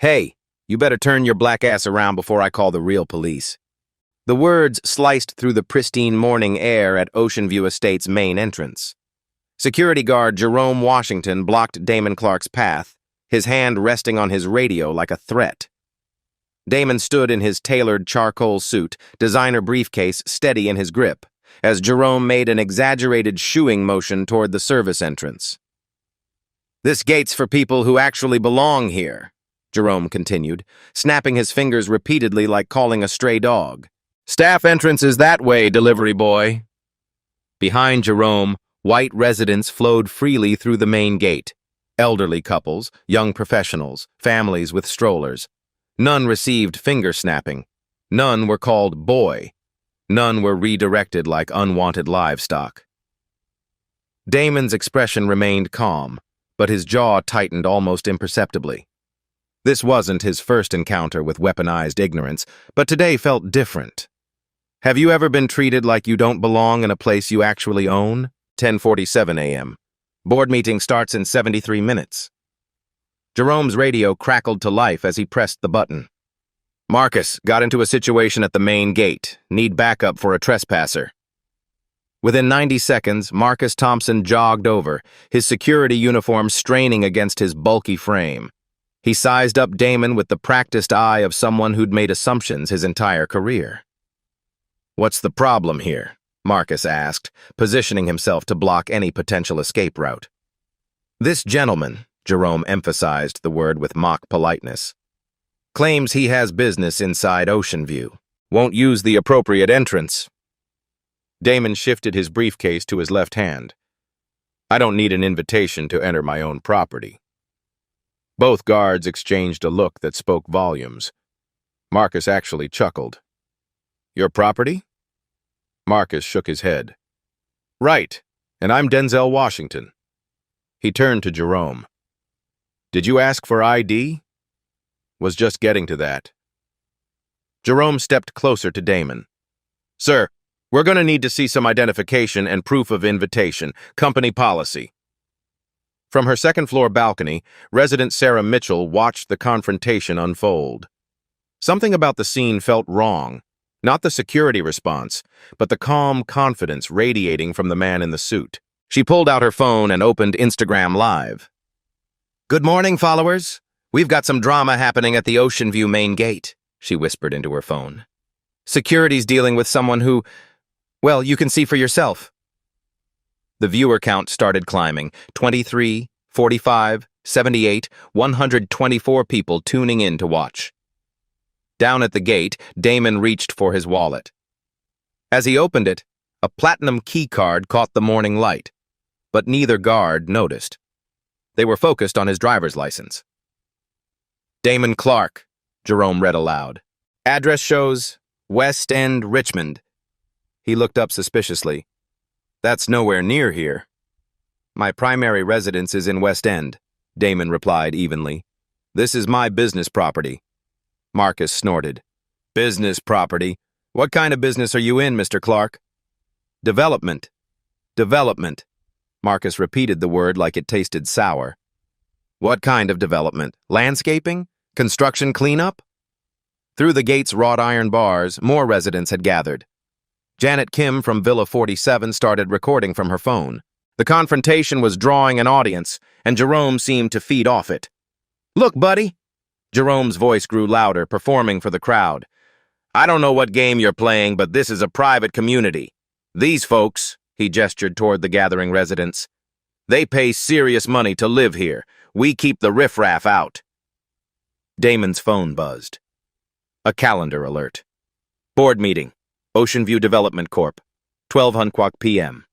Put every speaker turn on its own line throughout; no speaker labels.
Hey, you better turn your black ass around before I call the real police. The words sliced through the pristine morning air at Ocean View Estate's main entrance. Security guard Jerome Washington blocked Damon Clark's path, his hand resting on his radio like a threat. Damon stood in his tailored charcoal suit, designer briefcase steady in his grip, as Jerome made an exaggerated shooing motion toward the service entrance. "This gate's for people who actually belong here," Jerome continued, snapping his fingers repeatedly like calling a stray dog. "Staff entrance is that way, delivery boy." Behind Jerome, white residents flowed freely through the main gate. Elderly couples, young professionals, families with strollers. None received finger-snapping. None were called boy. None were redirected like unwanted livestock. Damon's expression remained calm, but his jaw tightened almost imperceptibly. This wasn't his first encounter with weaponized ignorance, but today felt different. Have you ever been treated like you don't belong in a place you actually own? 10:47 a.m. Board meeting starts in 73 minutes. Jerome's radio crackled to life as he pressed the button. "Marcus, got into a situation at the main gate. Need backup for a trespasser." Within 90 seconds, Marcus Thompson jogged over, his security uniform straining against his bulky frame. He sized up Damon with the practiced eye of someone who'd made assumptions his entire career. "What's the problem here?" Marcus asked, positioning himself to block any potential escape route. "This gentleman," Jerome emphasized the word with mock politeness, "claims he has business inside Ocean View. Won't use the appropriate entrance." Damon shifted his briefcase to his left hand. "I don't need an invitation to enter my own property." Both guards exchanged a look that spoke volumes. Marcus actually chuckled. "Your property?" Marcus shook his head. "Right, and I'm Denzel Washington." He turned to Jerome. "Did you ask for ID?" "Was just getting to that." Jerome stepped closer to Damon. "Sir, we're going to need to see some identification and proof of invitation, company policy." From her second-floor balcony, resident Sarah Mitchell watched the confrontation unfold. Something about the scene felt wrong. Not the security response, but the calm confidence radiating from the man in the suit. She pulled out her phone and opened Instagram Live. "Good morning, followers. We've got some drama happening at the Ocean View main gate," she whispered into her phone. "Security's dealing with someone who, well, you can see for yourself." The viewer count started climbing. 23, 45, 78, 124 people tuning in to watch. Down at the gate, Damon reached for his wallet. As he opened it, a platinum key card caught the morning light, but neither guard noticed. They were focused on his driver's license. "Damon Clark," Jerome read aloud. "Address shows West End, Richmond." He looked up suspiciously. "That's nowhere near here." "My primary residence is in West End," Damon replied evenly. "This is my business property." Marcus snorted. "Business property? What kind of business are you in, Mr. Clark?" "Development. Development." Marcus repeated the word like it tasted sour. "What kind of development? Landscaping? Construction cleanup?" Through the gate's wrought iron bars, more residents had gathered. Janet Kim from Villa 47 started recording from her phone. The confrontation was drawing an audience, and Jerome seemed to feed off it. "Look, buddy." Jerome's voice grew louder, performing for the crowd. "I don't know what game you're playing, but this is a private community. These folks," he gestured toward the gathering residents, "they pay serious money to live here. We keep the riffraff out." Damon's phone buzzed. A calendar alert. "Board meeting. Ocean View Development Corp. 12:00 p.m.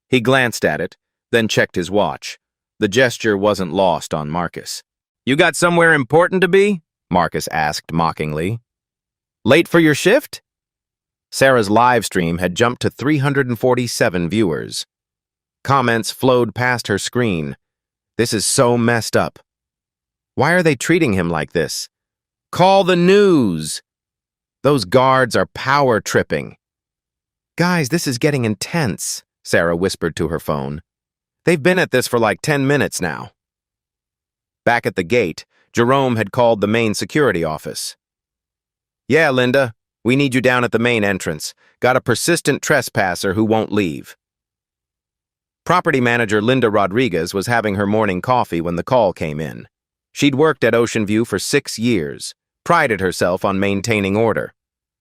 He glanced at it, then checked his watch. The gesture wasn't lost on Marcus. "You got somewhere important to be?" Marcus asked mockingly. "Late for your shift?" Sarah's live stream had jumped to 347 viewers. Comments flowed past her screen. "This is so messed up. Why are they treating him like this? Call the news! Those guards are power tripping." "Guys, this is getting intense," Sarah whispered to her phone. "They've been at this for like 10 minutes now." Back at the gate, Jerome had called the main security office. "Yeah, Linda, we need you down at the main entrance. Got a persistent trespasser who won't leave." Property manager Linda Rodriguez was having her morning coffee when the call came in. She'd worked at Ocean View for 6 years, prided herself on maintaining order.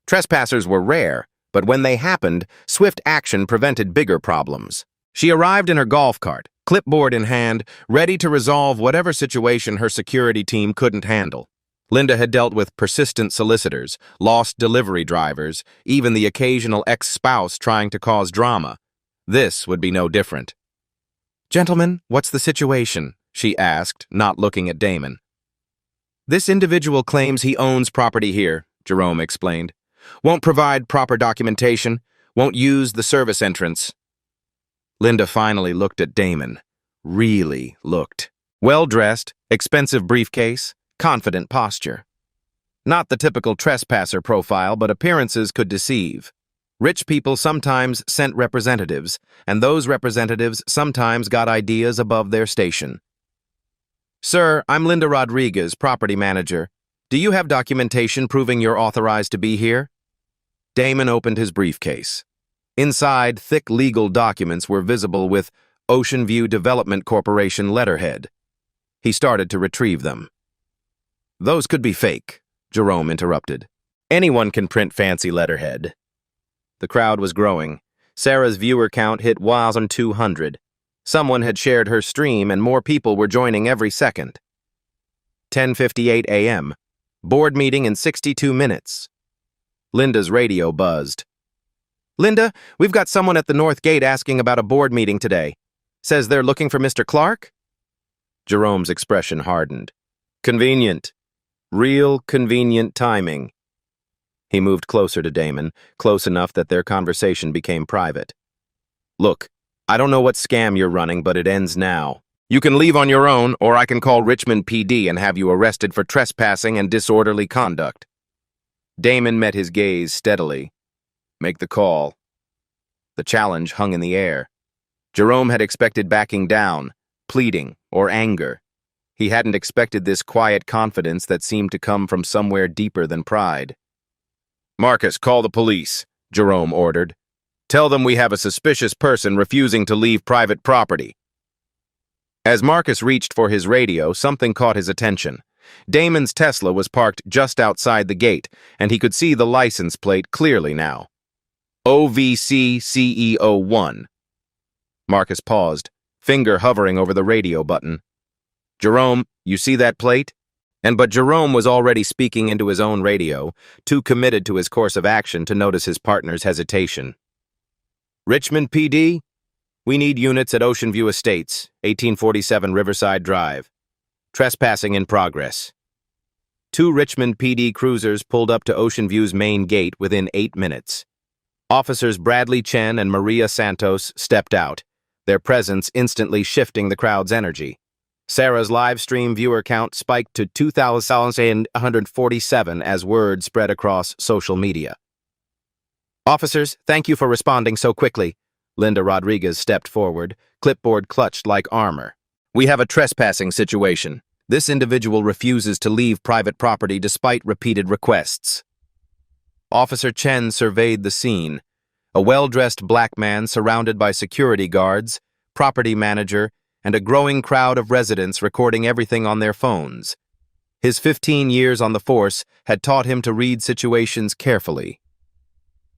Trespassers were rare, but when they happened, swift action prevented bigger problems. She arrived in her golf cart, clipboard in hand, ready to resolve whatever situation her security team couldn't handle. Linda had dealt with persistent solicitors, lost delivery drivers, even the occasional ex-spouse trying to cause drama. This would be no different. "Gentlemen, what's the situation?" she asked, not looking at Damon. "This individual claims he owns property here," Jerome explained. "Won't provide proper documentation, won't use the service entrance." Linda finally looked at Damon. Really looked. Well-dressed, expensive briefcase, confident posture. Not the typical trespasser profile, but appearances could deceive. Rich people sometimes sent representatives, and those representatives sometimes got ideas above their station. "Sir, I'm Linda Rodriguez, property manager. Do you have documentation proving you're authorized to be here?" Damon opened his briefcase. Inside, thick legal documents were visible with Ocean View Development Corporation letterhead. He started to retrieve them. "Those could be fake," Jerome interrupted. "Anyone can print fancy letterhead." The crowd was growing. Sarah's viewer count hit 1,200. Someone had shared her stream and more people were joining every second. 10:58 a.m. Board meeting in 62 minutes. Linda's radio buzzed. "Linda, we've got someone at the North Gate asking about a board meeting today. Says they're looking for Mr. Clark?" Jerome's expression hardened. "Convenient. Real convenient timing." He moved closer to Damon, close enough that their conversation became private. "Look, I don't know what scam you're running, but it ends now. You can leave on your own, or I can call Richmond PD and have you arrested for trespassing and disorderly conduct." Damon met his gaze steadily. "Make the call." The challenge hung in the air. Jerome had expected backing down, pleading, or anger. He hadn't expected this quiet confidence that seemed to come from somewhere deeper than pride. "Marcus, call the police," Jerome ordered. "Tell them we have a suspicious person refusing to leave private property." As Marcus reached for his radio, something caught his attention. Damon's Tesla was parked just outside the gate, and he could see the license plate clearly now. OVC CEO1. Marcus paused, finger hovering over the radio button. "Jerome, you see that plate?" But Jerome was already speaking into his own radio, too committed to his course of action to notice his partner's hesitation. "Richmond PD? We need units at Ocean View Estates, 1847 Riverside Drive. Trespassing in progress." 2 Richmond PD cruisers pulled up to Ocean View's main gate within 8 minutes. Officers Bradley Chen and Maria Santos stepped out, their presence instantly shifting the crowd's energy. Sarah's live stream viewer count spiked to 2,147 as word spread across social media. "Officers, thank you for responding so quickly." Linda Rodriguez stepped forward, clipboard clutched like armor. "We have a trespassing situation. This individual refuses to leave private property despite repeated requests." Officer Chen surveyed the scene. A well-dressed black man surrounded by security guards, property manager, and a growing crowd of residents recording everything on their phones. His 15 years on the force had taught him to read situations carefully.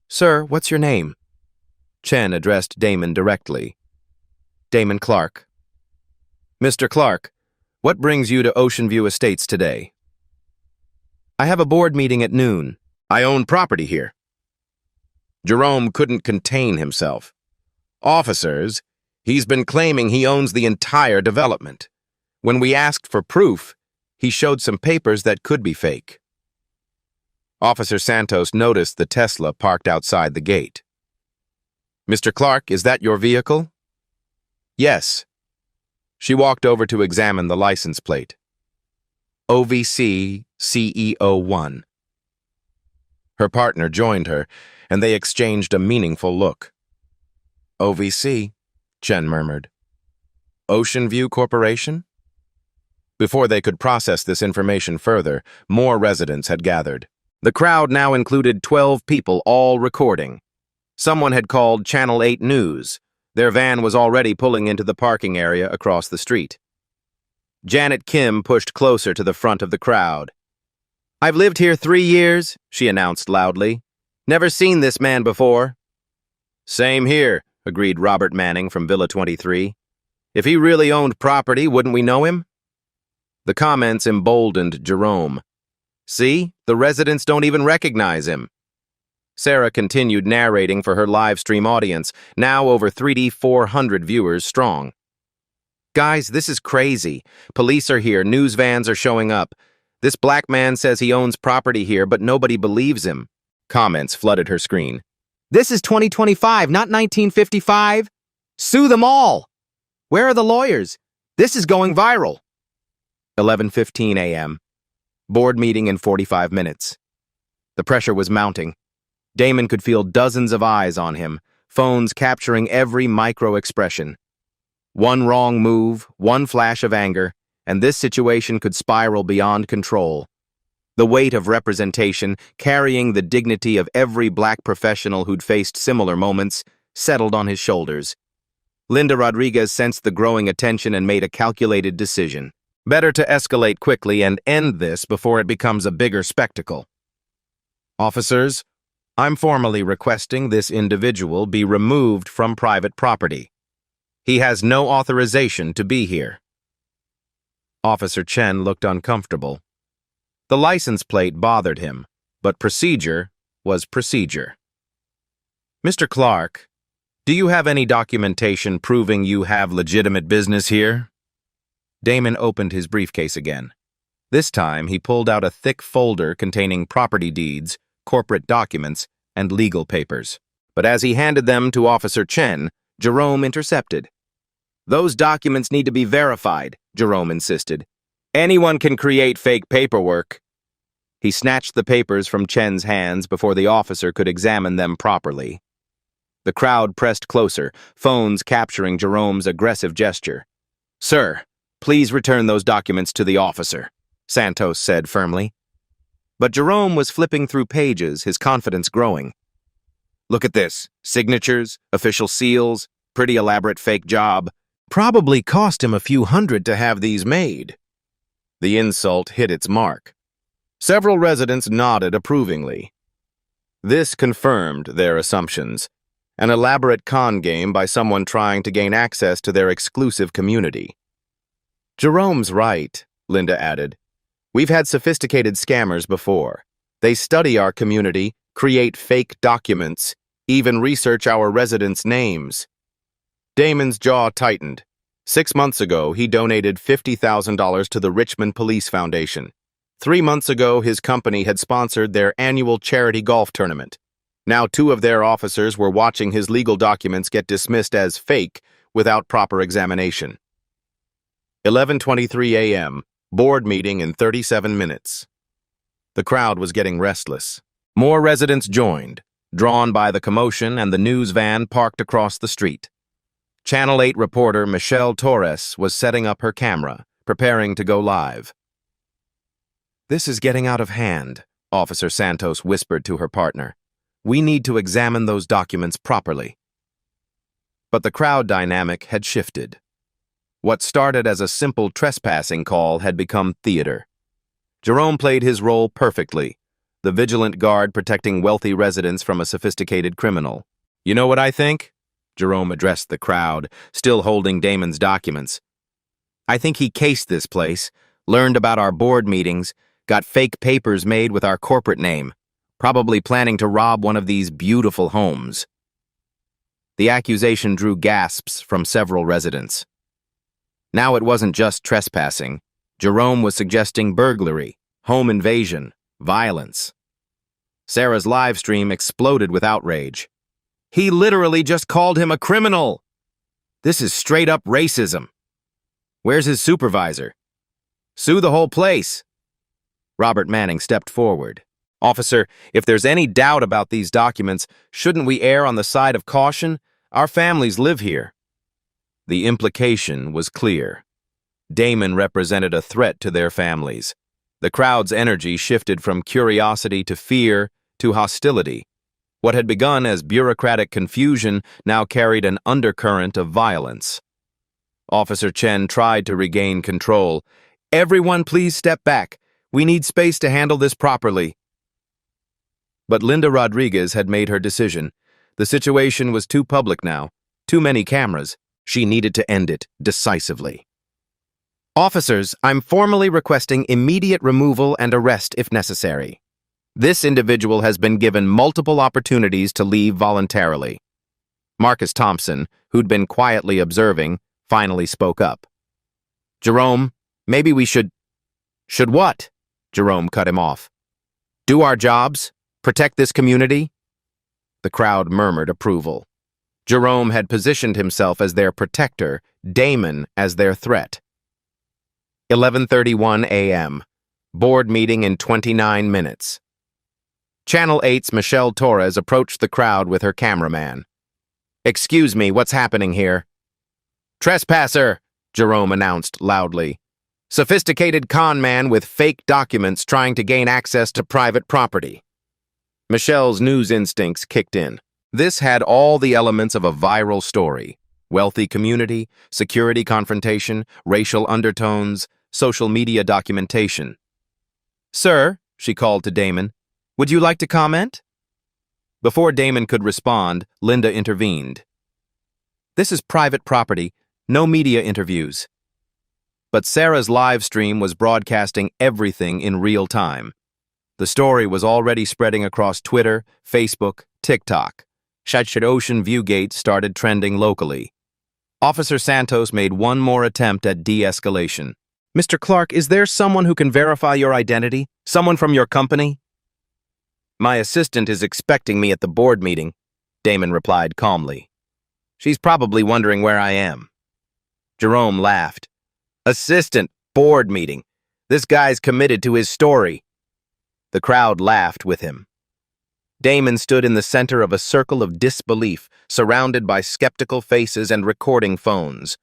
"Sir, what's your name?" Chen addressed Damon directly. "Damon Clark." "Mr. Clark, what brings you to Ocean View Estates today?" "I have a board meeting at noon. I own property here." Jerome couldn't contain himself. "Officers, he's been claiming he owns the entire development. When we asked for proof, he showed some papers that could be fake." Officer Santos noticed the Tesla parked outside the gate. "Mr. Clark, is that your vehicle?" "Yes." She walked over to examine the license plate. OVC CEO1. Her partner joined her, and they exchanged a meaningful look. "OVC," Chen murmured. "Ocean View Corporation?" Before they could process this information further, more residents had gathered. The crowd now included 12 people, all recording. Someone had called Channel 8 News. Their van was already pulling into the parking area across the street. Janet Kim pushed closer to the front of the crowd. "I've lived here 3 years," she announced loudly. "Never seen this man before." "Same here," agreed Robert Manning from Villa 23. "If he really owned property, wouldn't we know him?" The comments emboldened Jerome. "See, the residents don't even recognize him." Sarah continued narrating for her live stream audience, now over 400 viewers strong. "Guys, this is crazy. Police are here, news vans are showing up. This black man says he owns property here, but nobody believes him." Comments flooded her screen. "This is 2025, not 1955. Sue them all. Where are the lawyers? This is going viral." 11:15 a.m. Board meeting in 45 minutes. The pressure was mounting. Damon could feel dozens of eyes on him, phones capturing every micro-expression. One wrong move, one flash of anger, and this situation could spiral beyond control. The weight of representation, carrying the dignity of every black professional who'd faced similar moments, settled on his shoulders. Linda Rodriguez sensed the growing attention and made a calculated decision. Better to escalate quickly and end this before it becomes a bigger spectacle. "Officers, I'm formally requesting this individual be removed from private property. He has no authorization to be here." Officer Chen looked uncomfortable. The license plate bothered him, but procedure was procedure. "Mr. Clark, do you have any documentation proving you have legitimate business here?" Damon opened his briefcase again. This time, he pulled out a thick folder containing property deeds, corporate documents, and legal papers. But as he handed them to Officer Chen, Jerome intercepted. "Those documents need to be verified," Jerome insisted. "Anyone can create fake paperwork." He snatched the papers from Chen's hands before the officer could examine them properly. The crowd pressed closer, phones capturing Jerome's aggressive gesture. "Sir, please return those documents to the officer," Santos said firmly. But Jerome was flipping through pages, his confidence growing. "Look at this. Signatures, official seals, pretty elaborate fake job. Probably cost him a few hundred to have these made." The insult hit its mark. Several residents nodded approvingly. This confirmed their assumptions. An elaborate con game by someone trying to gain access to their exclusive community. "Jerome's right," Linda added. "We've had sophisticated scammers before. They study our community, create fake documents, even research our residents' names." Damon's jaw tightened. 6 months ago, he donated $50,000 to the Richmond Police Foundation. 3 months ago, his company had sponsored their annual charity golf tournament. Now 2 of their officers were watching his legal documents get dismissed as fake without proper examination. 11:23 a.m., board meeting in 37 minutes. The crowd was getting restless. More residents joined, drawn by the commotion and the news van parked across the street. Channel 8 reporter Michelle Torres was setting up her camera, preparing to go live. "This is getting out of hand," Officer Santos whispered to her partner. "We need to examine those documents properly." But the crowd dynamic had shifted. What started as a simple trespassing call had become theater. Jerome played his role perfectly, the vigilant guard protecting wealthy residents from a sophisticated criminal. "You know what I think?" Jerome addressed the crowd, still holding Damon's documents. "I think he cased this place, learned about our board meetings, got fake papers made with our corporate name, probably planning to rob one of these beautiful homes." The accusation drew gasps from several residents. Now it wasn't just trespassing. Jerome was suggesting burglary, home invasion, violence. Sarah's live stream exploded with outrage. "He literally just called him a criminal. This is straight-up racism. Where's his supervisor? Sue the whole place." Robert Manning stepped forward. "Officer, if there's any doubt about these documents, shouldn't we err on the side of caution? Our families live here." The implication was clear. Damon represented a threat to their families. The crowd's energy shifted from curiosity to fear to hostility. What had begun as bureaucratic confusion now carried an undercurrent of violence. Officer Chen tried to regain control. "Everyone, please step back. We need space to handle this properly." But Linda Rodriguez had made her decision. The situation was too public now, too many cameras. She needed to end it decisively. "Officers, I'm formally requesting immediate removal and arrest if necessary. This individual has been given multiple opportunities to leave voluntarily." Marcus Thompson, who'd been quietly observing, finally spoke up. "Jerome, maybe we should..." "Should what?" Jerome cut him off. "Do our jobs? Protect this community?" The crowd murmured approval. Jerome had positioned himself as their protector, Damon as their threat. 11:31 a.m. Board meeting in 29 minutes. Channel 8's Michelle Torres approached the crowd with her cameraman. "Excuse me, what's happening here?" "Trespasser," Jerome announced loudly. "Sophisticated con man with fake documents trying to gain access to private property." Michelle's news instincts kicked in. This had all the elements of a viral story: wealthy community, security confrontation, racial undertones, social media documentation. "Sir," she called to Damon, "would you like to comment?" Before Damon could respond, Linda intervened. "This is private property, no media interviews." But Sarah's live stream was broadcasting everything in real time. The story was already spreading across Twitter, Facebook, TikTok. Ocean Viewgate started trending locally. Officer Santos made one more attempt at de-escalation. "Mr. Clark, is there someone who can verify your identity? Someone from your company?" "My assistant is expecting me at the board meeting," Damon replied calmly. "She's probably wondering where I am." Jerome laughed. "Assistant, board meeting. This guy's committed to his story." The crowd laughed with him. Damon stood in the center of a circle of disbelief, surrounded by skeptical faces and recording phones.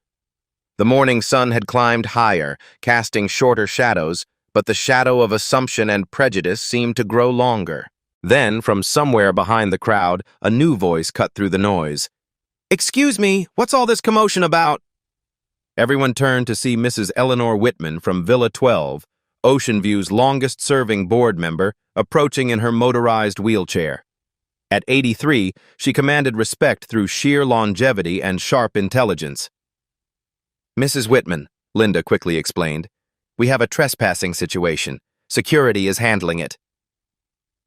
The morning sun had climbed higher, casting shorter shadows, but the shadow of assumption and prejudice seemed to grow longer. Then, from somewhere behind the crowd, a new voice cut through the noise. "Excuse me, what's all this commotion about?" Everyone turned to see Mrs. Eleanor Whitman from Villa 12, Ocean View's longest-serving board member, approaching in her motorized wheelchair. At 83, she commanded respect through sheer longevity and sharp intelligence. "Mrs. Whitman," Linda quickly explained, "we have a trespassing situation. Security is handling it."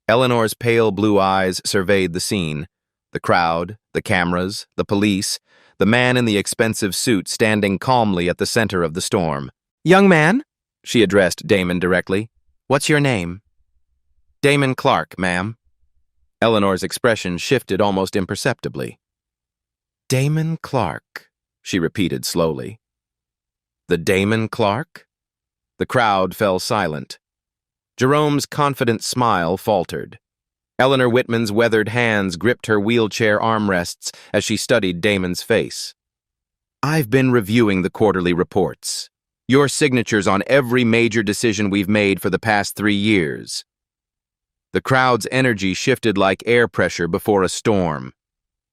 Eleanor's pale blue eyes surveyed the scene. The crowd, the cameras, the police, the man in the expensive suit standing calmly at the center of the storm. "Young man," she addressed Damon directly, "what's your name?" "Damon Clark, ma'am." Eleanor's expression shifted almost imperceptibly. "Damon Clark," she repeated slowly. "The Damon Clark?" The crowd fell silent. Jerome's confident smile faltered. Eleanor Whitman's weathered hands gripped her wheelchair armrests as she studied Damon's face. "I've been reviewing the quarterly reports. Your signatures on every major decision we've made for the past 3 years." The crowd's energy shifted like air pressure before a storm.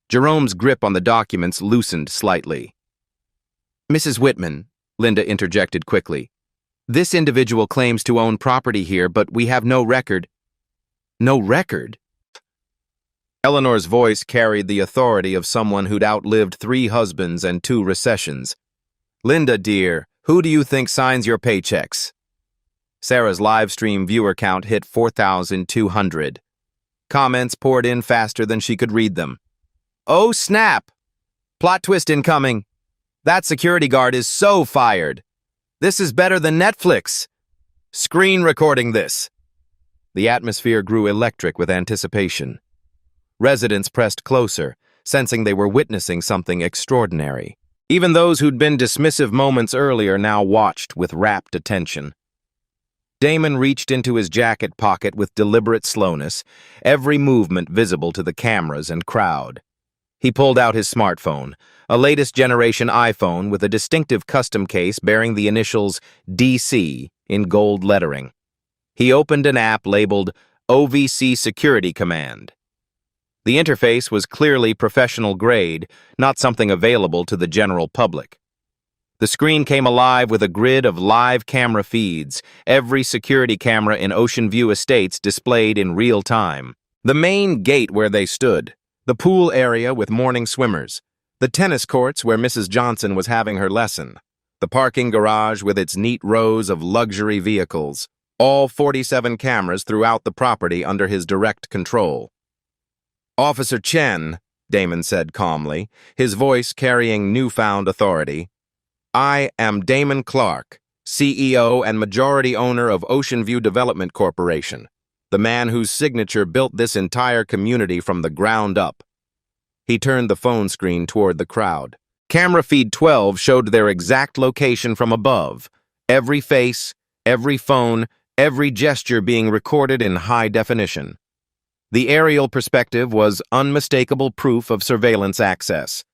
Jerome's grip on the documents loosened slightly. "Mrs. Whitman," Linda interjected quickly, "this individual claims to own property here, but we have no record." "No record?" Eleanor's voice carried the authority of someone who'd outlived 3 husbands and 2 recessions. "Linda, dear, who do you think signs your paychecks?" Sarah's live stream viewer count hit 4,200. Comments poured in faster than she could read them. "Oh, snap! Plot twist incoming. That security guard is so fired. This is better than Netflix. Screen recording this." The atmosphere grew electric with anticipation. Residents pressed closer, sensing they were witnessing something extraordinary. Even those who'd been dismissive moments earlier now watched with rapt attention. Damon reached into his jacket pocket with deliberate slowness, every movement visible to the cameras and crowd. He pulled out his smartphone, a latest generation iPhone with a distinctive custom case bearing the initials DC in gold lettering. He opened an app labeled OVC Security Command. The interface was clearly professional grade, not something available to the general public. The screen came alive with a grid of live camera feeds, every security camera in Ocean View Estates displayed in real time. The main gate where they stood, the pool area with morning swimmers, the tennis courts where Mrs. Johnson was having her lesson, the parking garage with its neat rows of luxury vehicles, all 47 cameras throughout the property under his direct control. "Officer Chen," Damon said calmly, his voice carrying newfound authority, "I am Damon Clark, CEO and majority owner of Ocean View Development Corporation, the man whose signature built this entire community from the ground up." He turned the phone screen toward the crowd. Camera feed 12 showed their exact location from above, every face, every phone, every gesture being recorded in high definition. The aerial perspective was unmistakable proof of surveillance access.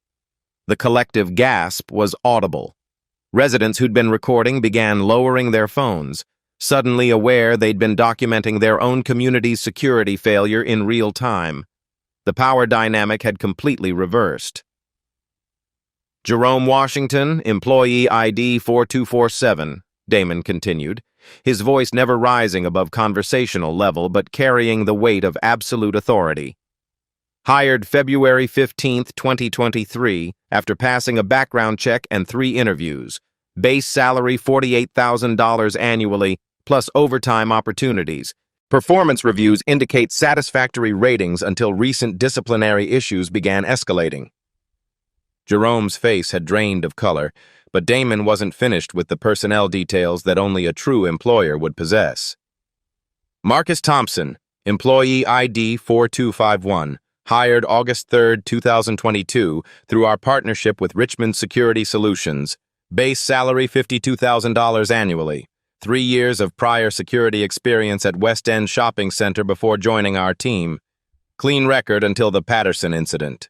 The collective gasp was audible. Residents who'd been recording began lowering their phones, suddenly aware they'd been documenting their own community's security failure in real time. The power dynamic had completely reversed. "Jerome Washington, employee ID 4247, Damon continued, his voice never rising above conversational level but carrying the weight of absolute authority. "Hired February 15th, 2023, after passing a background check and 3 interviews. Base salary $48,000 annually, plus overtime opportunities. Performance reviews indicate satisfactory ratings until recent disciplinary issues began escalating." Jerome's face had drained of color, but Damon wasn't finished with the personnel details that only a true employer would possess. "Marcus Thompson, employee ID 4251, hired August 3, 2022, through our partnership with Richmond Security Solutions. Base salary $52,000 annually. 3 years of prior security experience at West End Shopping Center before joining our team. Clean record until the Patterson incident."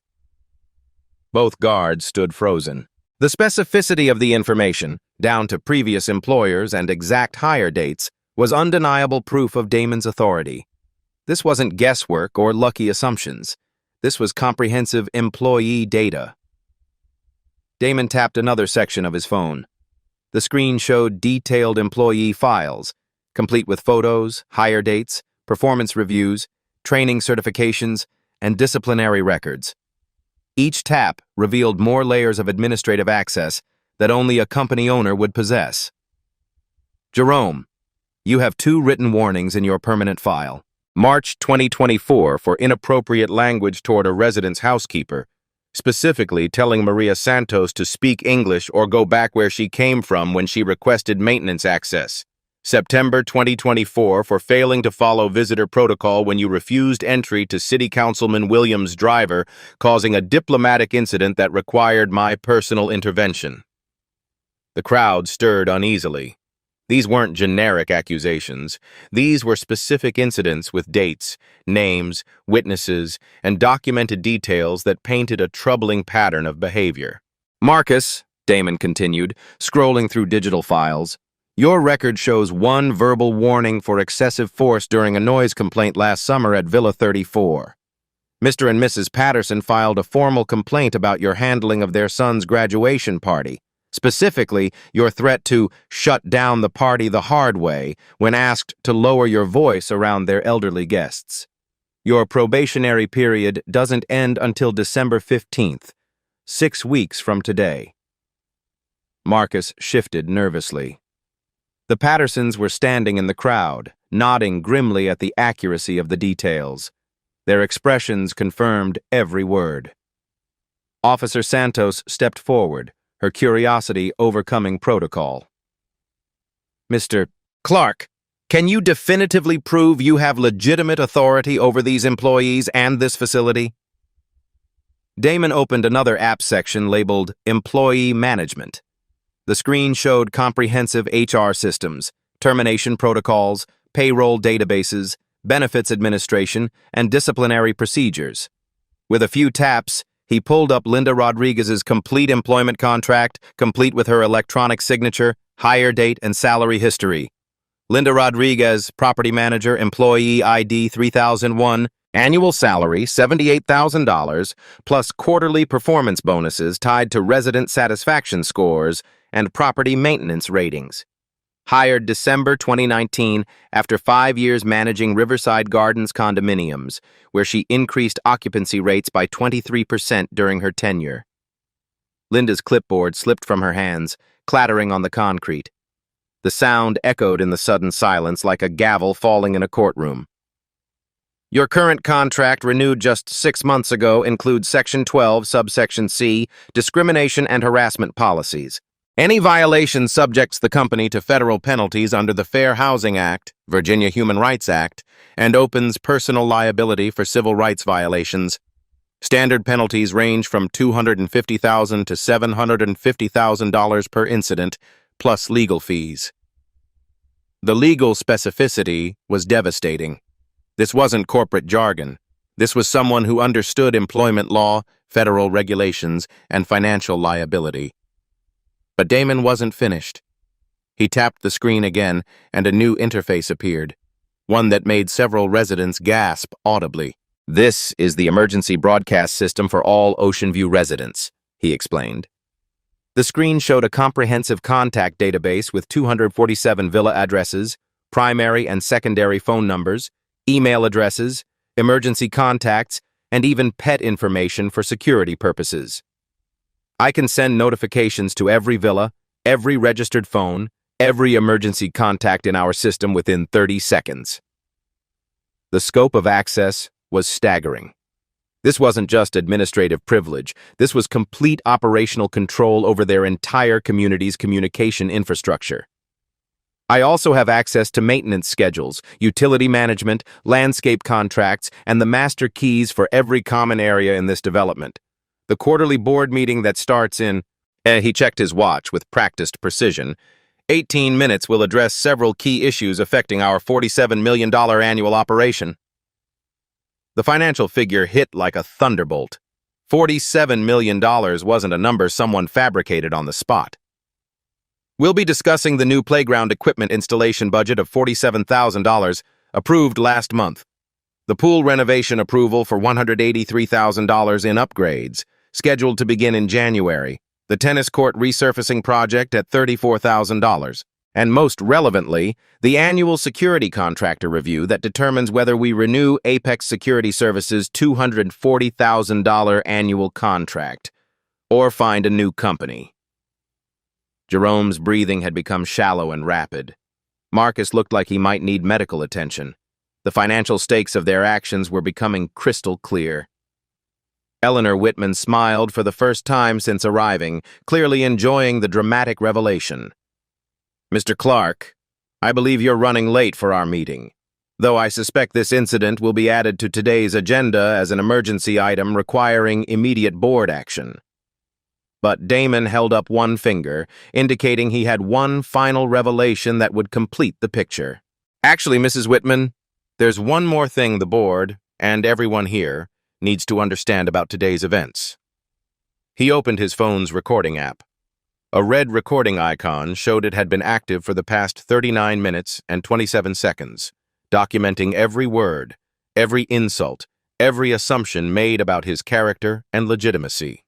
Both guards stood frozen. The specificity of the information, down to previous employers and exact hire dates, was undeniable proof of Damon's authority. This wasn't guesswork or lucky assumptions. This was comprehensive employee data. Damon tapped another section of his phone. The screen showed detailed employee files, complete with photos, hire dates, performance reviews, training certifications, and disciplinary records. Each tap revealed more layers of administrative access that only a company owner would possess. "Jerome, you have 2 written warnings in your permanent file. March 2024 for inappropriate language toward a resident's housekeeper, specifically telling Maria Santos to speak English or go back where she came from when she requested maintenance access. September 2024 for failing to follow visitor protocol when you refused entry to City Councilman Williams' driver, causing a diplomatic incident that required my personal intervention." The crowd stirred uneasily. These weren't generic accusations. These were specific incidents with dates, names, witnesses, and documented details that painted a troubling pattern of behavior. "Marcus," Damon continued, scrolling through digital files, "your record shows 1 verbal warning for excessive force during a noise complaint last summer at Villa 34. Mr. and Mrs. Patterson filed a formal complaint about your handling of their son's graduation party, specifically your threat to shut down the party the hard way when asked to lower your voice around their elderly guests. Your probationary period doesn't end until December 15th, 6 weeks from today." Marcus shifted nervously. The Pattersons were standing in the crowd, nodding grimly at the accuracy of the details. Their expressions confirmed every word. Officer Santos stepped forward, her curiosity overcoming protocol. "Mr. Clark, can you definitively prove you have legitimate authority over these employees and this facility?" Damon opened another app section labeled Employee Management. The screen showed comprehensive HR systems, termination protocols, payroll databases, benefits administration, and disciplinary procedures. With a few taps, He pulled up Linda Rodriguez's complete employment contract, complete with her electronic signature, hire date, and salary history. Linda Rodriguez, property manager, employee ID 3001, annual salary $78,000, plus quarterly performance bonuses tied to resident satisfaction scores and property maintenance ratings. Hired December 2019 after 5 years managing Riverside Gardens condominiums, where she increased occupancy rates by 23% during her tenure. Linda's clipboard slipped from her hands, clattering on the concrete. The sound echoed in the sudden silence like a gavel falling in a courtroom. Your current contract, renewed just 6 months ago, includes Section 12, Subsection C, discrimination and harassment policies. Any violation subjects the company to federal penalties under the Fair Housing Act, Virginia Human Rights Act, and opens personal liability for civil rights violations. Standard penalties range from $250,000 to $750,000 per incident, plus legal fees. The legal specificity was devastating. This wasn't corporate jargon. This was someone who understood employment law, federal regulations, and financial liability. But Damon wasn't finished. He tapped the screen again, and a new interface appeared, one that made several residents gasp audibly. "This is the emergency broadcast system for all Ocean View residents," he explained. The screen showed a comprehensive contact database with 247 villa addresses, primary and secondary phone numbers, email addresses, emergency contacts, and even pet information for security purposes. "I can send notifications to every villa, every registered phone, every emergency contact in our system within 30 seconds. The scope of access was staggering. This wasn't just administrative privilege. This was complete operational control over their entire community's communication infrastructure. I also have access to maintenance schedules, utility management, landscape contracts, and the master keys for every common area in this development. The quarterly board meeting that starts in," he checked his watch with practiced precision, "18 minutes will address several key issues affecting our $47 million annual operation." The financial figure hit like a thunderbolt. $47 million wasn't a number someone fabricated on the spot. "We'll be discussing the new playground equipment installation budget of $47,000, approved last month. The pool renovation approval for $183,000 in upgrades, scheduled to begin in January, the tennis court resurfacing project at $34,000, and most relevantly, the annual security contractor review that determines whether we renew Apex Security Services' $240,000 annual contract, or find a new company." Jerome's breathing had become shallow and rapid. Marcus looked like he might need medical attention. The financial stakes of their actions were becoming crystal clear. Eleanor Whitman smiled for the first time since arriving, clearly enjoying the dramatic revelation. "Mr. Clark, I believe you're running late for our meeting, though I suspect this incident will be added to today's agenda as an emergency item requiring immediate board action." But Damon held up one finger, indicating he had one final revelation that would complete the picture. "Actually, Mrs. Whitman, there's one more thing the board, and everyone here, needs to understand about today's events." He opened his phone's recording app. A red recording icon showed it had been active for the past 39 minutes and 27 seconds, documenting every word, every insult, every assumption made about his character and legitimacy.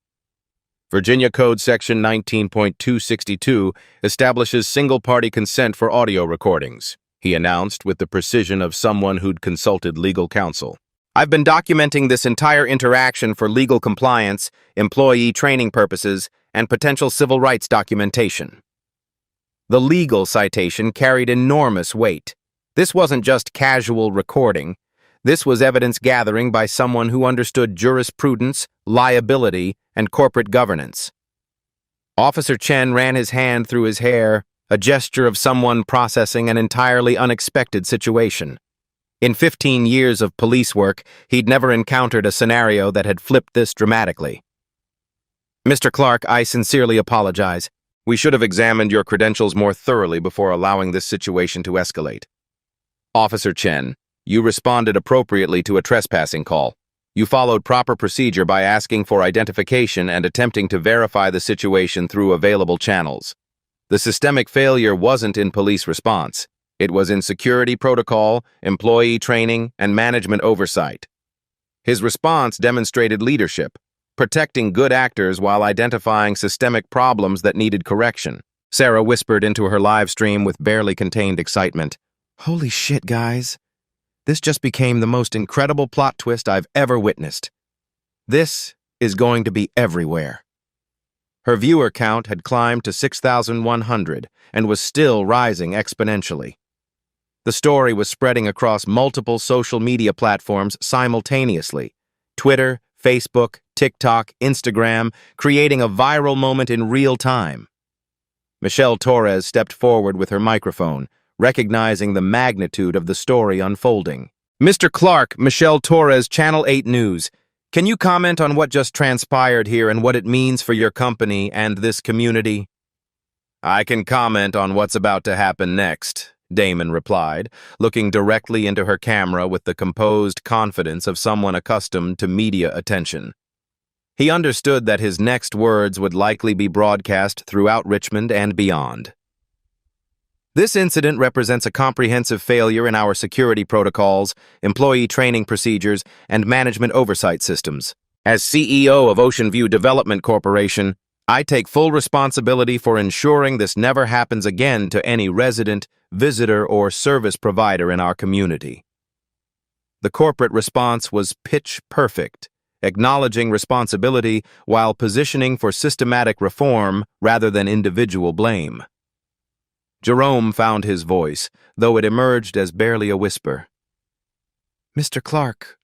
Virginia Code Section 19.262 establishes single-party consent for audio recordings, he announced with the precision of someone who'd consulted legal counsel. "I've been documenting this entire interaction for legal compliance, employee training purposes, and potential civil rights documentation." The legal citation carried enormous weight. This wasn't just casual recording. This was evidence gathering by someone who understood jurisprudence, liability, and corporate governance. Officer Chen ran his hand through his hair, a gesture of someone processing an entirely unexpected situation. In 15 years of police work, he'd never encountered a scenario that had flipped this dramatically. "Mr. Clark, I sincerely apologize. We should have examined your credentials more thoroughly before allowing this situation to escalate." "Officer Chen, you responded appropriately to a trespassing call. You followed proper procedure by asking for identification and attempting to verify the situation through available channels. The systemic failure wasn't in police response. It was in security protocol, employee training, and management oversight. His response demonstrated leadership, protecting good actors while identifying systemic problems that needed correction. Sarah whispered into her live stream with barely contained excitement. "Holy shit, guys. This just became the most incredible plot twist I've ever witnessed. This is going to be everywhere." Her viewer count had climbed to 6,100 and was still rising exponentially. The story was spreading across multiple social media platforms simultaneously: Twitter, Facebook, TikTok, Instagram, creating a viral moment in real time. Michelle Torres stepped forward with her microphone, recognizing the magnitude of the story unfolding. "Mr. Clark, Michelle Torres, Channel 8 News. Can you comment on what just transpired here and what it means for your company and this community?" "I can comment on what's about to happen next," Damon replied, looking directly into her camera with the composed confidence of someone accustomed to media attention. He understood that his next words would likely be broadcast throughout Richmond and beyond. "This incident represents a comprehensive failure in our security protocols, employee training procedures, and management oversight systems. As CEO of Ocean View Development Corporation, I take full responsibility for ensuring this never happens again to any resident, visitor, or service provider in our community." The corporate response was pitch perfect, acknowledging responsibility while positioning for systematic reform rather than individual blame. Jerome found his voice, though it emerged as barely a whisper. "Mr. Clark,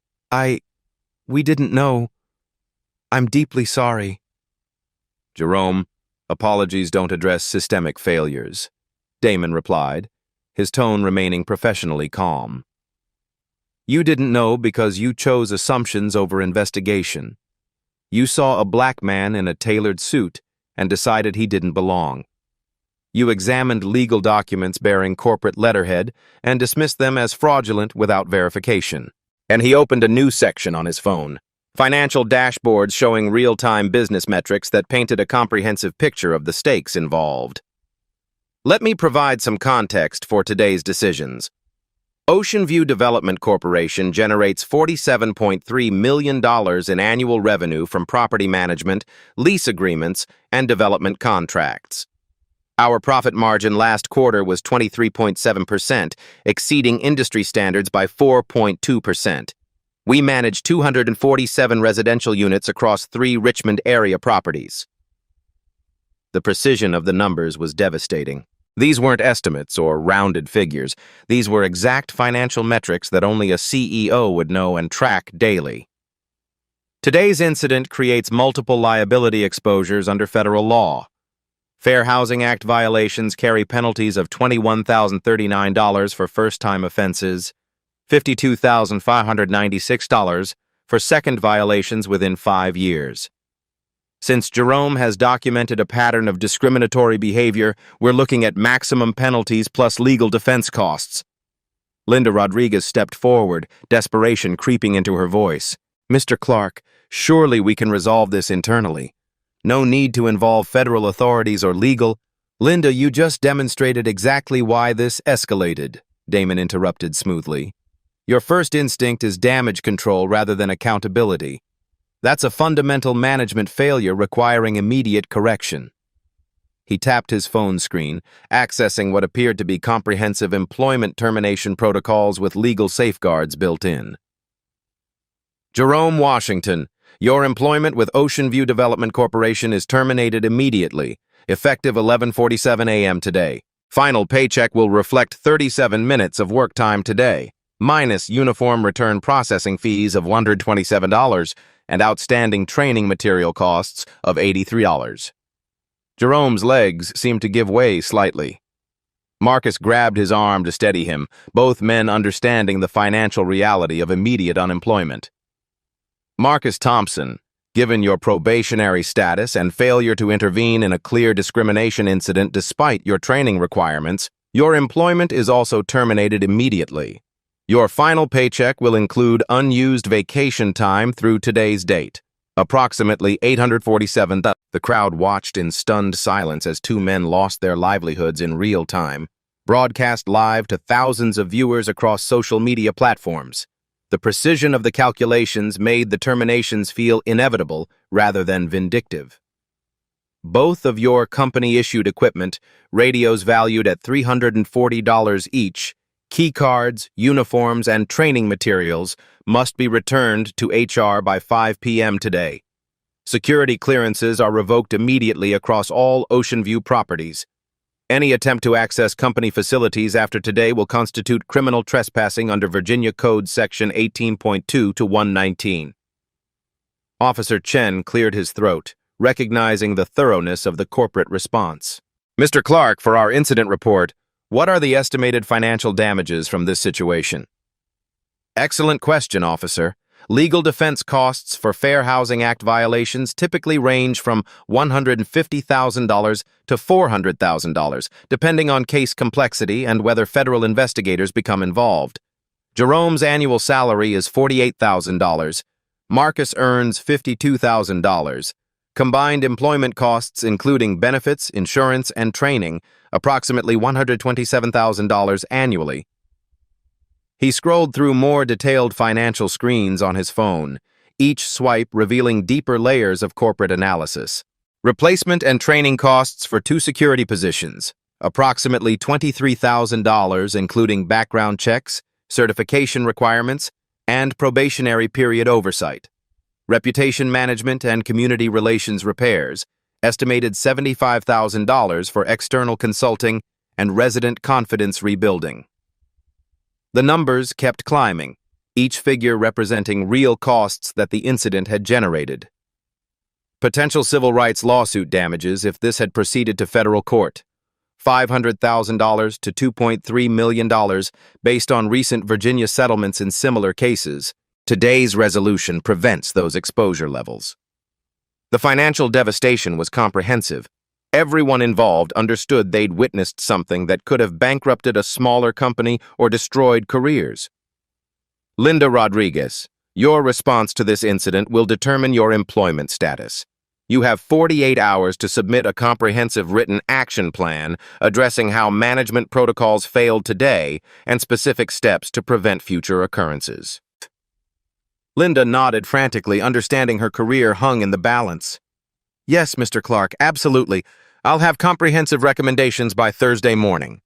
we didn't know. I'm deeply sorry." "Jerome, apologies don't address systemic failures," Damon replied, his tone remaining professionally calm. "You didn't know because you chose assumptions over investigation. You saw a black man in a tailored suit and decided he didn't belong. You examined legal documents bearing corporate letterhead and dismissed them as fraudulent without verification." And he opened a new section on his phone, financial dashboards showing real-time business metrics that painted a comprehensive picture of the stakes involved. Let me provide some context for today's decisions. Ocean View Development Corporation generates $47.3 million in annual revenue from property management, lease agreements, and development contracts. Our profit margin last quarter was 23.7%, exceeding industry standards by 4.2%. We manage 247 residential units across 3 Richmond area properties. The precision of the numbers was devastating. These weren't estimates or rounded figures. These were exact financial metrics that only a CEO would know and track daily. Today's incident creates multiple liability exposures under federal law. Fair Housing Act violations carry penalties of $21,039 for first-time offenses, $52,596 for second violations within 5 years. Since Jerome has documented a pattern of discriminatory behavior, we're looking at maximum penalties plus legal defense costs. Linda Rodriguez stepped forward, desperation creeping into her voice. "Mr. Clark, surely we can resolve this internally. No need to involve federal authorities or legal." "Linda, you just demonstrated exactly why this escalated," Damon interrupted smoothly. "Your first instinct is damage control rather than accountability. That's a fundamental management failure requiring immediate correction." He tapped his phone screen, accessing what appeared to be comprehensive employment termination protocols with legal safeguards built in. "Jerome Washington, your employment with Ocean View Development Corporation is terminated immediately, effective 11:47 a.m. today. Final paycheck will reflect 37 minutes of work time today, minus uniform return processing fees of $127 and outstanding training material costs of $83. Jerome's legs seemed to give way slightly. Marcus grabbed his arm to steady him, both men understanding the financial reality of immediate unemployment. "Marcus Thompson, given your probationary status and failure to intervene in a clear discrimination incident despite your training requirements, your employment is also terminated immediately. Your final paycheck will include unused vacation time through today's date. Approximately 847. The crowd watched in stunned silence as two men lost their livelihoods in real time, broadcast live to thousands of viewers across social media platforms. The precision of the calculations made the terminations feel inevitable rather than vindictive. Both of your company-issued equipment, radios valued at $340 each, key cards, uniforms, and training materials must be returned to HR by 5 p.m. today. Security clearances are revoked immediately across all Ocean View properties. Any attempt to access company facilities after today will constitute criminal trespassing under Virginia Code Section 18.2 to 119. Officer Chen cleared his throat, recognizing the thoroughness of the corporate response. Mr. Clark, for our incident report, what are the estimated financial damages from this situation? Excellent question, officer. Legal defense costs for Fair Housing Act violations typically range from $150,000 to $400,000, depending on case complexity and whether federal investigators become involved. Jerome's annual salary is $48,000. Marcus earns $52,000. Combined employment costs, including benefits, insurance, and training, approximately $127,000 annually. He scrolled through more detailed financial screens on his phone, each swipe revealing deeper layers of corporate analysis. Replacement and training costs for 2 security positions, approximately $23,000 including background checks, certification requirements, and probationary period oversight. Reputation management and community relations repairs, estimated $75,000 for external consulting and resident confidence rebuilding. The numbers kept climbing, each figure representing real costs that the incident had generated. Potential civil rights lawsuit damages if this had proceeded to federal court, $500,000 to $2.3 million based on recent Virginia settlements in similar cases. Today's resolution prevents those exposure levels. The financial devastation was comprehensive. Everyone involved understood they'd witnessed something that could have bankrupted a smaller company or destroyed careers. Linda Rodriguez, your response to this incident will determine your employment status. You have 48 hours to submit a comprehensive written action plan addressing how management protocols failed today and specific steps to prevent future occurrences. Linda nodded frantically, understanding her career hung in the balance. Yes, Mr. Clark, absolutely. I'll have comprehensive recommendations by Thursday morning.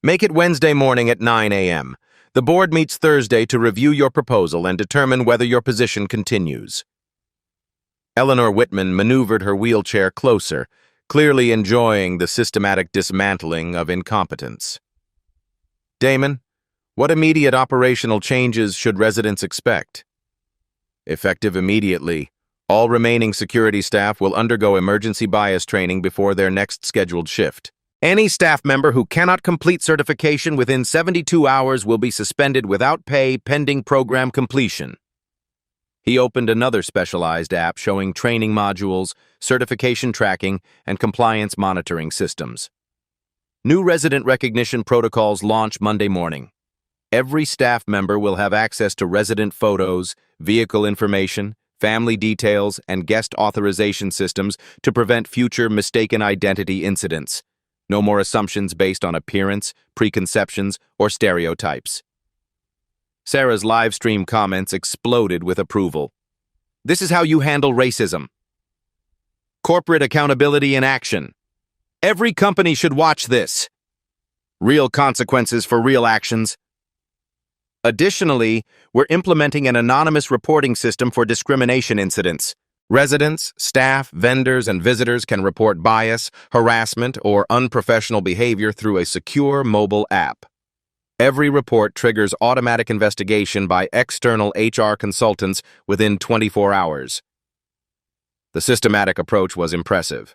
Make it Wednesday morning at 9 a.m. The board meets Thursday to review your proposal and determine whether your position continues. Eleanor Whitman maneuvered her wheelchair closer, clearly enjoying the systematic dismantling of incompetence. Damon, what immediate operational changes should residents expect? Effective immediately, all remaining security staff will undergo emergency bias training before their next scheduled shift. Any staff member who cannot complete certification within 72 hours will be suspended without pay pending program completion. He opened another specialized app showing training modules, certification tracking, and compliance monitoring systems. New resident recognition protocols launch Monday morning. Every staff member will have access to resident photos, vehicle information, family details, and guest authorization systems to prevent future mistaken identity incidents. No more assumptions based on appearance, preconceptions, or stereotypes. Sarah's live stream comments exploded with approval. This is how you handle racism. Corporate accountability in action. Every company should watch this. Real consequences for real actions. Additionally, we're implementing an anonymous reporting system for discrimination incidents. Residents, staff, vendors, and visitors can report bias, harassment, or unprofessional behavior through a secure mobile app. Every report triggers automatic investigation by external HR consultants within 24 hours. The systematic approach was impressive.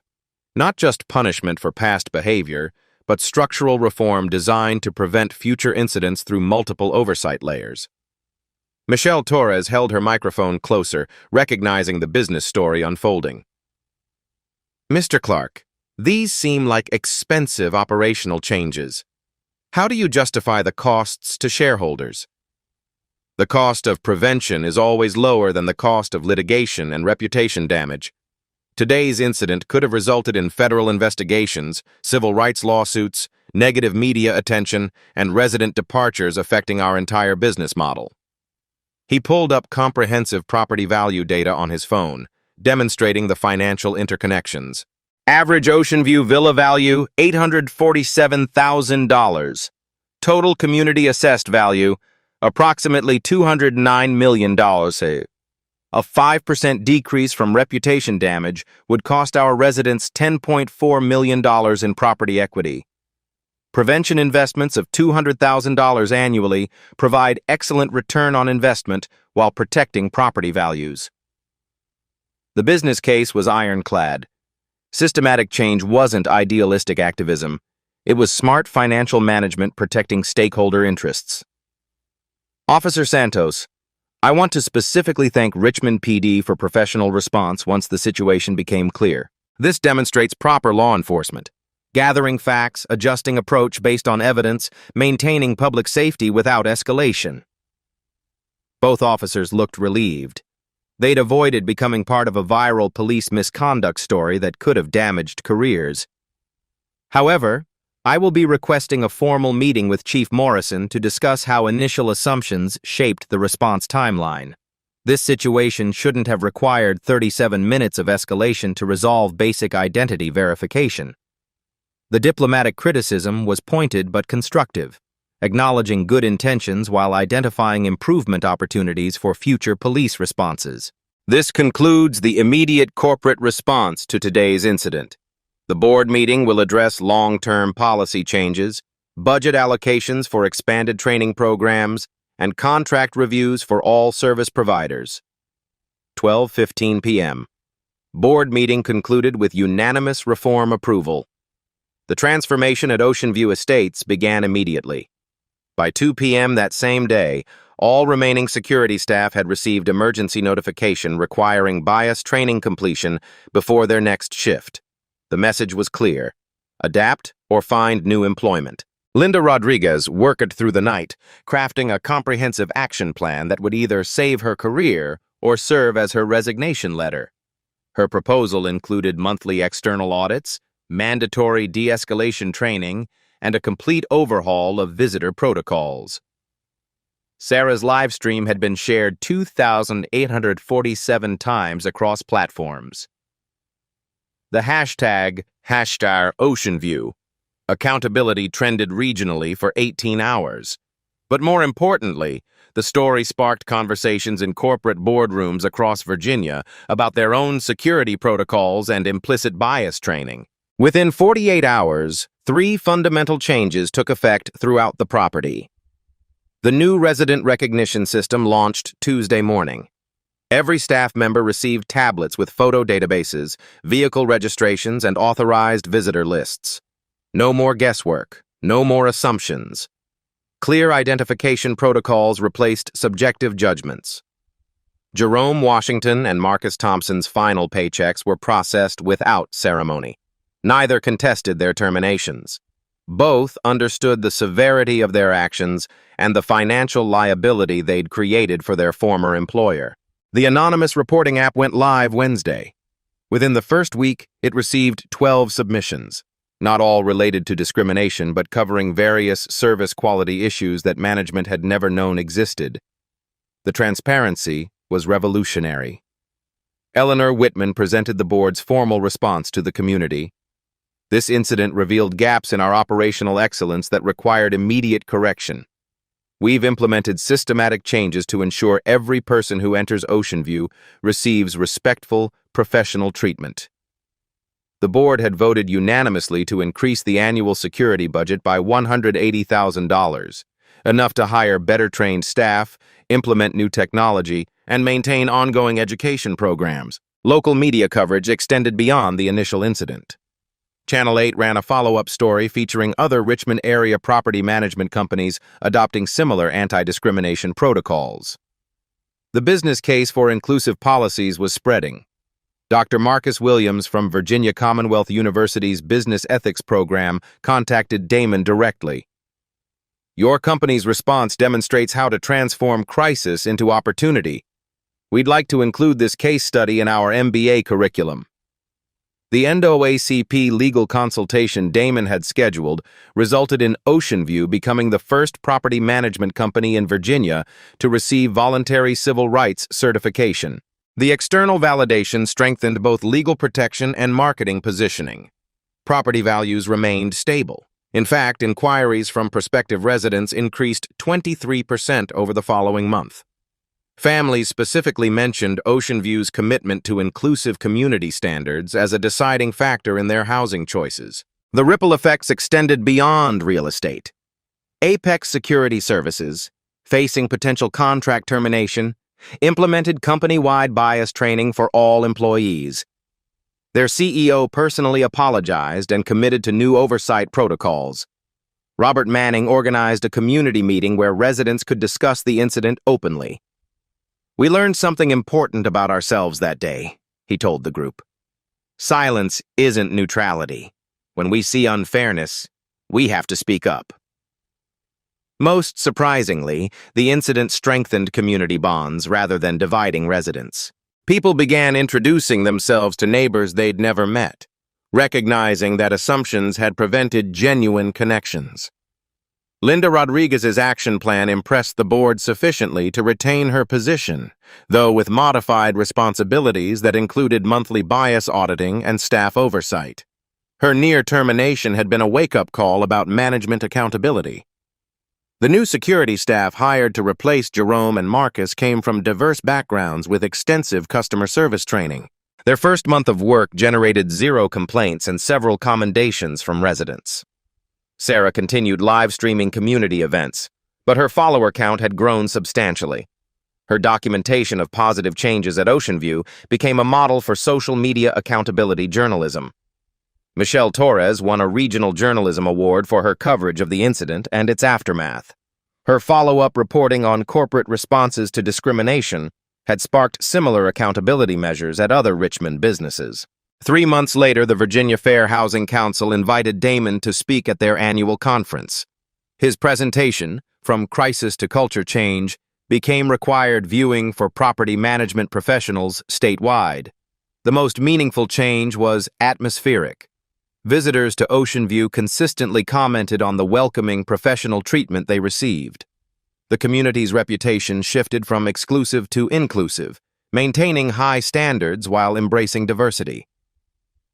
Not just punishment for past behavior, but structural reform designed to prevent future incidents through multiple oversight layers. Michelle Torres held her microphone closer, recognizing the business story unfolding. Mr. Clark, these seem like expensive operational changes. How do you justify the costs to shareholders? The cost of prevention is always lower than the cost of litigation and reputation damage. Today's incident could have resulted in federal investigations, civil rights lawsuits, negative media attention, and resident departures affecting our entire business model. He pulled up comprehensive property value data on his phone, demonstrating the financial interconnections. Average Ocean View villa value, $847,000. Total community assessed value, approximately $209 million. A 5% decrease from reputation damage would cost our residents $10.4 million in property equity. Prevention investments of $200,000 annually provide excellent return on investment while protecting property values. The business case was ironclad. Systematic change wasn't idealistic activism. It was smart financial management protecting stakeholder interests. Officer Santos, I want to specifically thank Richmond PD for professional response once the situation became clear. This demonstrates proper law enforcement. Gathering facts, adjusting approach based on evidence, maintaining public safety without escalation. Both officers looked relieved. They'd avoided becoming part of a viral police misconduct story that could have damaged careers. However, I will be requesting a formal meeting with Chief Morrison to discuss how initial assumptions shaped the response timeline. This situation shouldn't have required 37 minutes of escalation to resolve basic identity verification. The diplomatic criticism was pointed but constructive, acknowledging good intentions while identifying improvement opportunities for future police responses. This concludes the immediate corporate response to today's incident. The board meeting will address long-term policy changes, budget allocations for expanded training programs, and contract reviews for all service providers. 12:15 p.m. Board meeting concluded with unanimous reform approval. The transformation at Ocean View Estates began immediately. By 2 p.m. that same day, all remaining security staff had received emergency notification requiring bias training completion before their next shift. The message was clear: adapt or find new employment. Linda Rodriguez worked through the night, crafting a comprehensive action plan that would either save her career or serve as her resignation letter. Her proposal included monthly external audits, mandatory de-escalation training, and a complete overhaul of visitor protocols. Sarah's live stream had been shared 2,847 times across platforms. The hashtag #OceanView accountability trended regionally for 18 hours. But more importantly, the story sparked conversations in corporate boardrooms across Virginia about their own security protocols and implicit bias training. Within 48 hours, 3 fundamental changes took effect throughout the property. The new resident recognition system launched Tuesday morning. Every staff member received tablets with photo databases, vehicle registrations, and authorized visitor lists. No more guesswork, no more assumptions. Clear identification protocols replaced subjective judgments. Jerome Washington and Marcus Thompson's final paychecks were processed without ceremony. Neither contested their terminations. Both understood the severity of their actions and the financial liability they'd created for their former employer. The anonymous reporting app went live Wednesday. Within the first week, it received 12 submissions, not all related to discrimination, but covering various service quality issues that management had never known existed. The transparency was revolutionary. Eleanor Whitman presented the board's formal response to the community. This incident revealed gaps in our operational excellence that required immediate correction. We've implemented systematic changes to ensure every person who enters Ocean View receives respectful, professional treatment. The board had voted unanimously to increase the annual security budget by $180,000, enough to hire better-trained staff, implement new technology, and maintain ongoing education programs. Local media coverage extended beyond the initial incident. Channel 8 ran a follow-up story featuring other Richmond area property management companies adopting similar anti-discrimination protocols. The business case for inclusive policies was spreading. Dr. Marcus Williams from Virginia Commonwealth University's Business Ethics Program contacted Damon directly. Your company's response demonstrates how to transform crisis into opportunity. We'd like to include this case study in our MBA curriculum. The NAACP legal consultation Damon had scheduled resulted in Ocean View becoming the first property management company in Virginia to receive voluntary civil rights certification. The external validation strengthened both legal protection and marketing positioning. Property values remained stable. In fact, inquiries from prospective residents increased 23% over the following month. Families specifically mentioned Ocean View's commitment to inclusive community standards as a deciding factor in their housing choices. The ripple effects extended beyond real estate. Apex Security Services, facing potential contract termination, implemented company-wide bias training for all employees. Their CEO personally apologized and committed to new oversight protocols. Robert Manning organized a community meeting where residents could discuss the incident openly. "We learned something important about ourselves that day," he told the group. "Silence isn't neutrality. When we see unfairness, we have to speak up." Most surprisingly, the incident strengthened community bonds rather than dividing residents. People began introducing themselves to neighbors they'd never met, recognizing that assumptions had prevented genuine connections. Linda Rodriguez's action plan impressed the board sufficiently to retain her position, though with modified responsibilities that included monthly bias auditing and staff oversight. Her near termination had been a wake-up call about management accountability. The new security staff hired to replace Jerome and Marcus came from diverse backgrounds with extensive customer service training. Their first month of work generated 0 complaints and several commendations from residents. Sarah continued live-streaming community events, but her follower count had grown substantially. Her documentation of positive changes at Ocean View became a model for social media accountability journalism. Michelle Torres won a regional journalism award for her coverage of the incident and its aftermath. Her follow-up reporting on corporate responses to discrimination had sparked similar accountability measures at other Richmond businesses. 3 months later, the Virginia Fair Housing Council invited Damon to speak at their annual conference. His presentation, From Crisis to Culture Change, became required viewing for property management professionals statewide. The most meaningful change was atmospheric. Visitors to Ocean View consistently commented on the welcoming professional treatment they received. The community's reputation shifted from exclusive to inclusive, maintaining high standards while embracing diversity.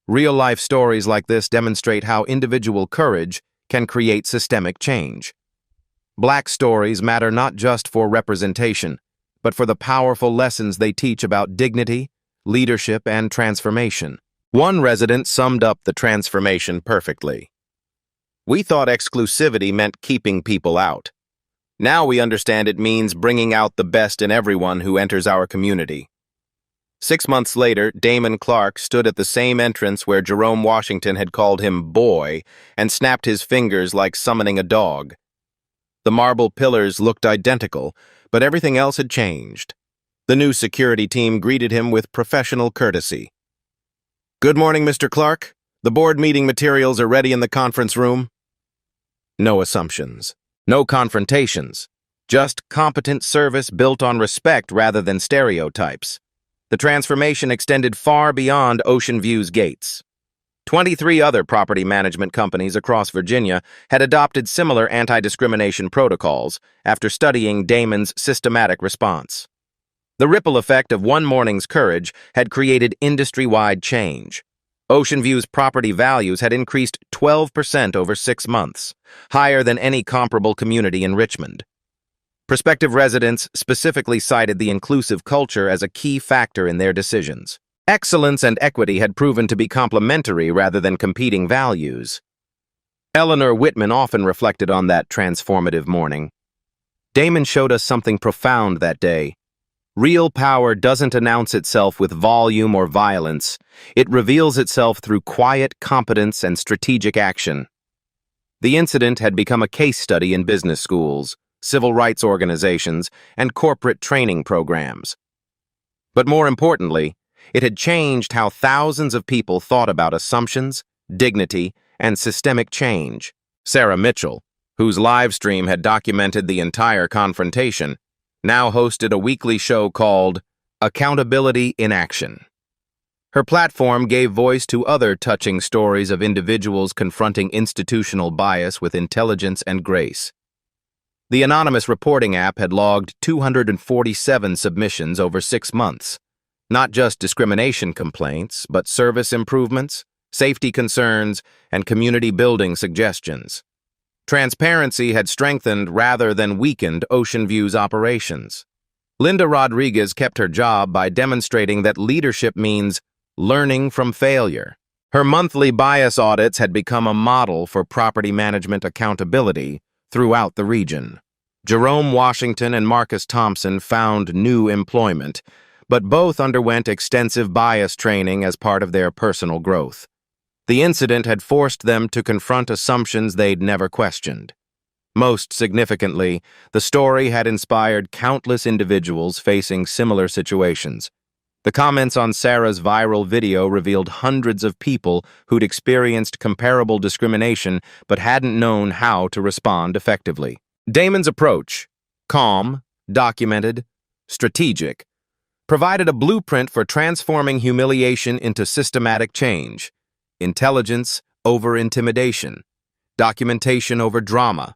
Real-life stories like this demonstrate how individual courage can create systemic change. Black stories matter not just for representation, but for the powerful lessons they teach about dignity, leadership, and transformation. One resident summed up the transformation perfectly. "We thought exclusivity meant keeping people out. Now we understand it means bringing out the best in everyone who enters our community." 6 months later, Damon Clark stood at the same entrance where Jerome Washington had called him boy and snapped his fingers like summoning a dog. The marble pillars looked identical, but everything else had changed. The new security team greeted him with professional courtesy. "Good morning, Mr. Clark. The board meeting materials are ready in the conference room." No assumptions, no confrontations, just competent service built on respect rather than stereotypes. The transformation extended far beyond Ocean View's gates. 23 other property management companies across Virginia had adopted similar anti-discrimination protocols after studying Damon's systematic response. The ripple effect of one morning's courage had created industry-wide change. Ocean View's property values had increased 12% over 6 months, higher than any comparable community in Richmond. Prospective residents specifically cited the inclusive culture as a key factor in their decisions. Excellence and equity had proven to be complementary rather than competing values. Eleanor Whitman often reflected on that transformative morning. Damon showed us something profound that day. Real power doesn't announce itself with volume or violence. It reveals itself through quiet competence and strategic action. The incident had become a case study in business schools, civil rights organizations, and corporate training programs. But more importantly, it had changed how thousands of people thought about assumptions, dignity, and systemic change. Sarah Mitchell, whose live stream had documented the entire confrontation, now hosted a weekly show called Accountability in Action. Her platform gave voice to other touching stories of individuals confronting institutional bias with intelligence and grace. The anonymous reporting app had logged 247 submissions over 6 months, not just discrimination complaints, but service improvements, safety concerns, and community building suggestions. Transparency had strengthened rather than weakened Ocean View's operations. Linda Rodriguez kept her job by demonstrating that leadership means learning from failure. Her monthly bias audits had become a model for property management accountability throughout the region. Jerome Washington and Marcus Thompson found new employment, but both underwent extensive bias training as part of their personal growth. The incident had forced them to confront assumptions they'd never questioned. Most significantly, the story had inspired countless individuals facing similar situations. The comments on Sarah's viral video revealed hundreds of people who'd experienced comparable discrimination but hadn't known how to respond effectively. Damon's approach, calm, documented, strategic, provided a blueprint for transforming humiliation into systematic change. Intelligence over intimidation, documentation over drama,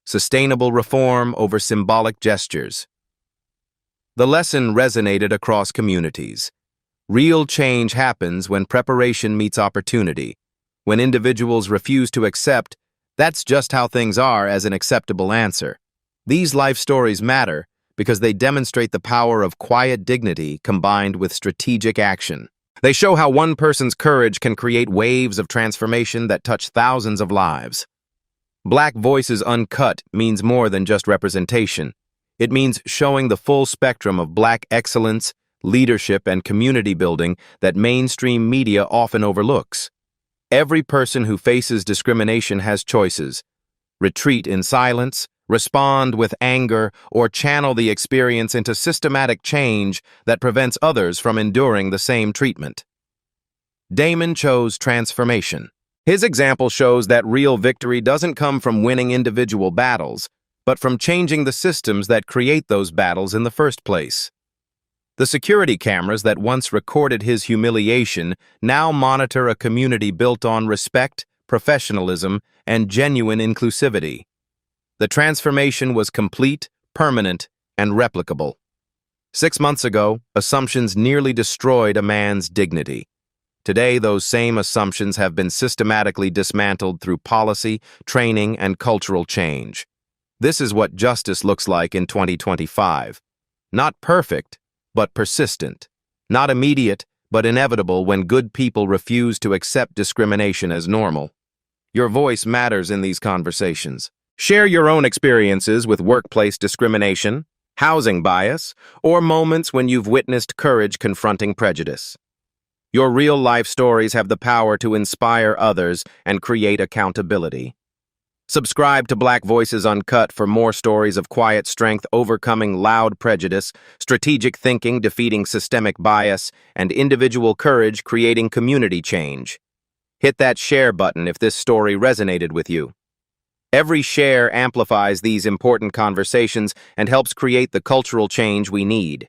sustainable reform over symbolic gestures. The lesson resonated across communities. Real change happens when preparation meets opportunity, when individuals refuse to accept "that's just how things are" as an acceptable answer. These life stories matter because they demonstrate the power of quiet dignity combined with strategic action. They show how one person's courage can create waves of transformation that touch thousands of lives. Black Voices Uncut means more than just representation. It means showing the full spectrum of Black excellence, leadership, and community building that mainstream media often overlooks. Every person who faces discrimination has choices: retreat in silence, respond with anger, or channel the experience into systematic change that prevents others from enduring the same treatment. Damon chose transformation. His example shows that real victory doesn't come from winning individual battles, but from changing the systems that create those battles in the first place. The security cameras that once recorded his humiliation now monitor a community built on respect, professionalism, and genuine inclusivity. The transformation was complete, permanent, and replicable. 6 months ago, assumptions nearly destroyed a man's dignity. Today, those same assumptions have been systematically dismantled through policy, training, and cultural change. This is what justice looks like in 2025. Not perfect, but persistent. Not immediate, but inevitable when good people refuse to accept discrimination as normal. Your voice matters in these conversations. Share your own experiences with workplace discrimination, housing bias, or moments when you've witnessed courage confronting prejudice. Your real-life stories have the power to inspire others and create accountability. Subscribe to Black Voices Uncut for more stories of quiet strength overcoming loud prejudice, strategic thinking defeating systemic bias, and individual courage creating community change. Hit that share button if this story resonated with you. Every share amplifies these important conversations and helps create the cultural change we need.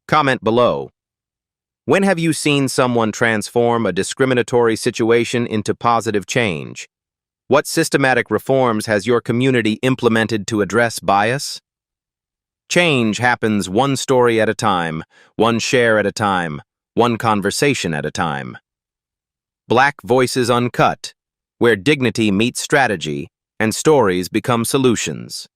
Comment below. When have you seen someone transform a discriminatory situation into positive change? What systematic reforms has your community implemented to address bias? Change happens one story at a time, one share at a time, one conversation at a time. Black Voices Uncut, where dignity meets strategy and stories become solutions.